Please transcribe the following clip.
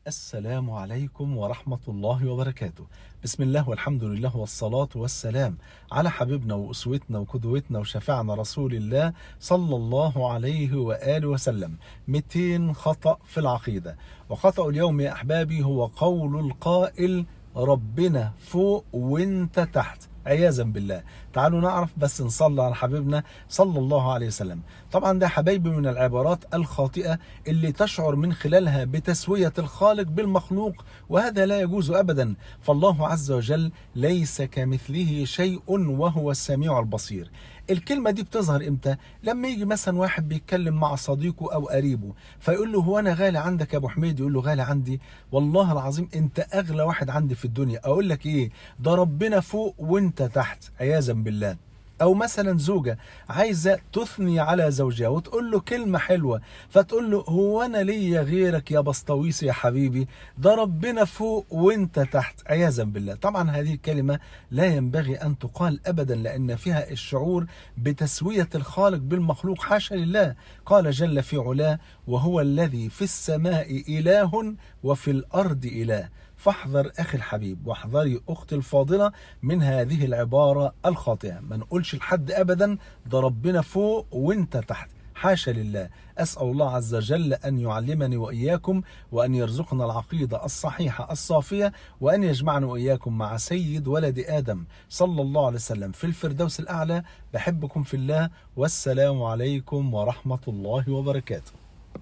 السلام عليكم ورحمة الله وبركاته. بسم الله والحمد لله والصلاة والسلام على حبيبنا وأسوتنا وقدوتنا وشفيعنا رسول الله صلى الله عليه وآله وسلم. 200 خطأ في العقيدة. وخطأ اليوم يا أحبابي هو قول القائل ربنا فوق وانت تحت عياذا بالله. تعالوا نعرف بس نصلي على حبيبنا صلى الله عليه وسلم. طبعا ده حبايبي من العبارات الخاطئة اللي تشعر من خلالها بتسوية الخالق بالمخلوق، وهذا لا يجوز أبدا. فالله عز وجل ليس كمثله شيء وهو السميع البصير. الكلمة دي بتظهر امتى؟ لما يجي مثلا واحد بيتكلم مع صديقه او قريبه فيقول له هو انا غالي عندك يا ابو حميد؟ يقول له غالي عندي؟ والله العظيم انت اغلى واحد عندي في الدنيا. اقول لك ايه؟ ده ربنا فوق وانت تحت عياذا بالله. او مثلا زوجة عايزة تثني على زوجها وتقول له كلمة حلوة فتقول له هو انا ليا غيرك يا بسطويس يا حبيبي؟ ده ربنا فوق وانت تحت عياذا بالله. طبعا هذه الكلمة لا ينبغي ان تقال ابدا، لان فيها الشعور بتسوية الخالق بالمخلوق، حاشا لله. قال جل في علاه: وهو الذي في السماء اله وفي الارض اله. فاحذر أخي الحبيب واحذري أختي الفاضلة من هذه العبارة الخاطئة. ما نقولش لحد أبدا ده ربنا فوق وانت تحت، حاشا لله. أسأل الله عز وجل أن يعلمني وإياكم، وأن يرزقنا العقيدة الصحيحة الصافية، وأن يجمعنا وإياكم مع سيد ولد آدم صلى الله عليه وسلم في الفردوس الأعلى. بحبكم في الله، والسلام عليكم ورحمة الله وبركاته.